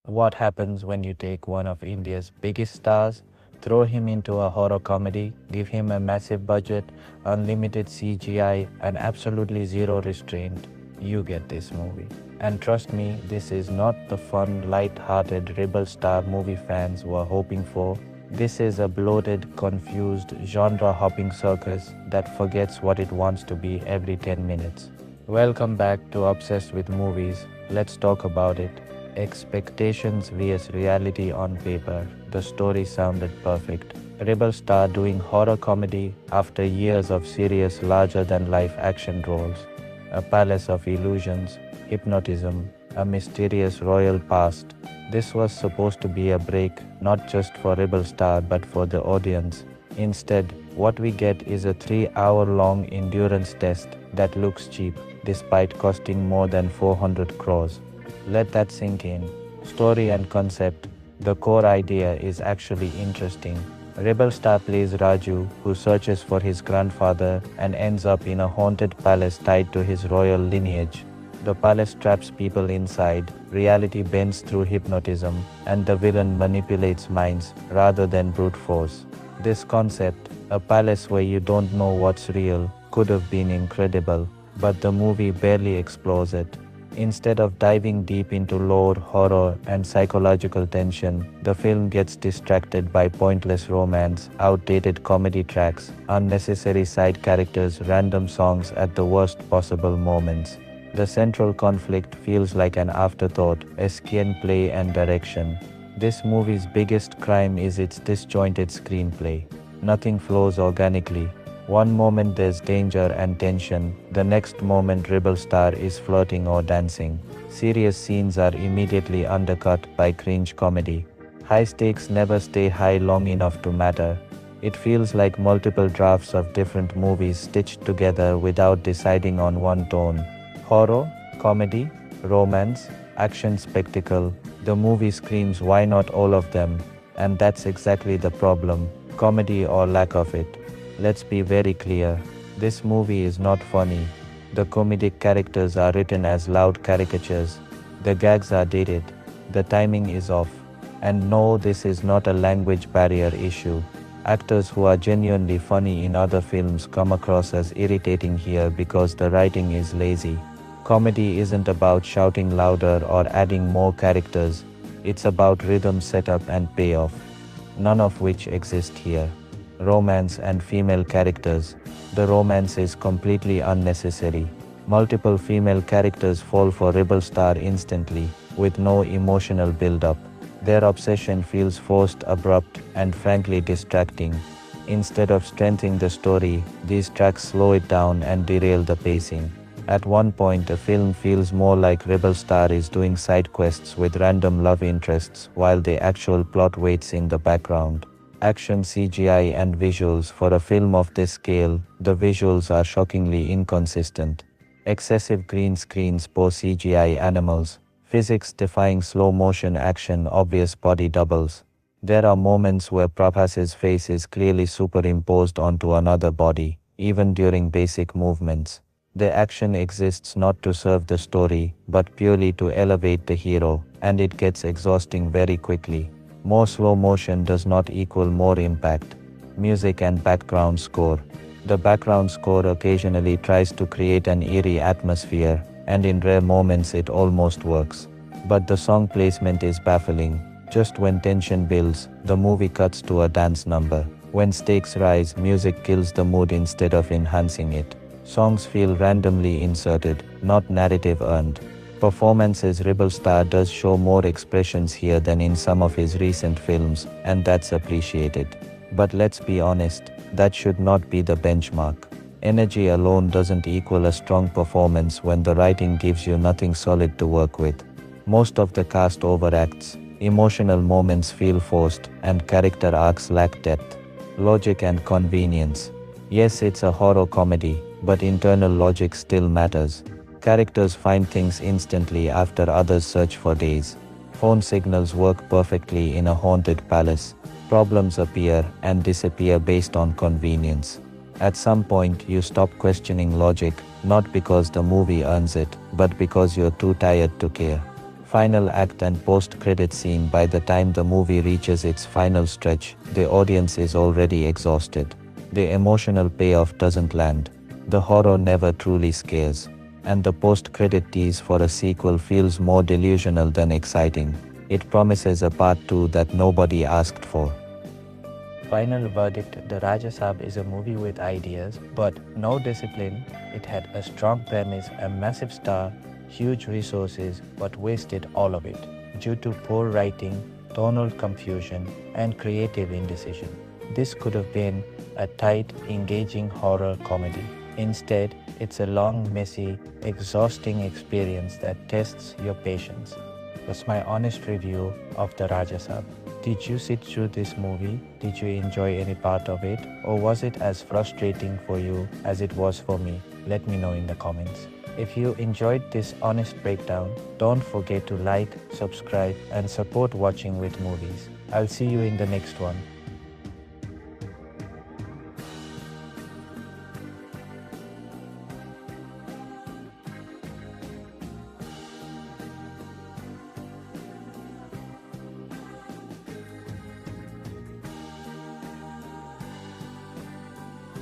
What happens when you take one of India's biggest stars, throw him into a horror comedy, give him a massive budget, unlimited CGI, and absolutely zero restraint? You get this movie. And trust me, this is not the fun, light-hearted rebel star movie fans were hoping for. This is a bloated, confused, genre-hopping circus that forgets what it wants to be every 10 minutes. Welcome back to Obsessed with Movies. Let's talk about it. Expectations vs reality on paper. The story sounded perfect. Rebel star doing horror comedy after years of serious larger than life action roles. A palace of illusions, hypnotism, a mysterious royal past. This was supposed to be a break, not just for Rebel Star but for the audience. Instead, what we get is a 3-hour long endurance test that looks cheap, despite costing more than 400 crores. Let that sink in. Story and concept. The core idea is actually interesting. Rebel Star plays Raju, who searches for his grandfather and ends up in a haunted palace tied to his royal lineage. The palace traps people inside, reality bends through hypnotism, and the villain manipulates minds rather than brute force. This concept, a palace where you don't know what's real, could have been incredible, but the movie barely explores it. Instead of diving deep into lore, horror, and psychological tension, the film gets distracted by pointless romance, outdated comedy tracks, unnecessary side characters, random songs at the worst possible moments. The central conflict feels like an afterthought, a screenplay and direction. This movie's biggest crime is its disjointed screenplay. Nothing flows organically. One moment there's danger and tension, the next moment Rebel Star is flirting or dancing. Serious scenes are immediately undercut by cringe comedy. High stakes never stay high long enough to matter. It feels like multiple drafts of different movies stitched together without deciding on one tone. Horror, comedy, romance, action spectacle. The movie screams why not all of them? And that's exactly the problem, comedy or lack of it. Let's be very clear, this movie is not funny. The comedic characters are written as loud caricatures. The gags are dated. The timing is off. And no, this is not a language barrier issue. Actors who are genuinely funny in other films come across as irritating here because the writing is lazy. Comedy isn't about shouting louder or adding more characters. It's about rhythm, setup, and payoff, none of which exist here. Romance and female characters. The romance is completely unnecessary. Multiple female characters fall for Rebel Star instantly, with no emotional build-up. Their obsession feels forced, abrupt, and frankly distracting. Instead of strengthening the story, these tracks slow it down and derail the pacing. At one point, the film feels more like Rebel Star is doing side quests with random love interests while the actual plot waits in the background. Action, CGI, and visuals. For a film of this scale, the visuals are shockingly inconsistent. Excessive green screens, poor CGI animals, physics-defying slow-motion action, obvious body doubles. There are moments where Prabhas's face is clearly superimposed onto another body, even during basic movements. The action exists not to serve the story, but purely to elevate the hero, and it gets exhausting very quickly. More slow motion does not equal more impact. Music and background score. The background score occasionally tries to create an eerie atmosphere, and in rare moments it almost works. But the song placement is baffling. Just when tension builds, the movie cuts to a dance number. When stakes rise, music kills the mood instead of enhancing it. Songs feel randomly inserted, not narrative earned. Performances. Rebel Star does show more expressions here than in some of his recent films, and that's appreciated. But let's be honest, that should not be the benchmark. Energy alone doesn't equal a strong performance when the writing gives you nothing solid to work with. Most of the cast overacts, emotional moments feel forced, and character arcs lack depth. Logic and convenience. Yes, it's a horror comedy, but internal logic still matters. Characters find things instantly after others search for days. Phone signals work perfectly in a haunted palace. Problems appear and disappear based on convenience. At some point, you stop questioning logic, not because the movie earns it, but because you're too tired to care. final act and post-credit scene. By the time the movie reaches its final stretch, the audience is already exhausted. The emotional payoff doesn't land. The horror never truly scares. And the post-credit tease for a sequel feels more delusional than exciting. It promises a part 2 that nobody asked for. Final verdict: The RajaSaab is a movie with ideas, but no discipline. It had a strong premise, a massive star, huge resources, but wasted all of it due to poor writing, tonal confusion, and creative indecision. This could have been a tight, engaging horror comedy. Instead, it's a long, messy, exhausting experience that tests your patience. That's my honest review of the RajaSaab. Did you sit through this movie? Did you enjoy any part of it? Or was it as frustrating for you as it was for me? Let me know in the comments. If you enjoyed this honest breakdown, don't forget to like, subscribe, and support Watching with Movies. I'll see you in the next one.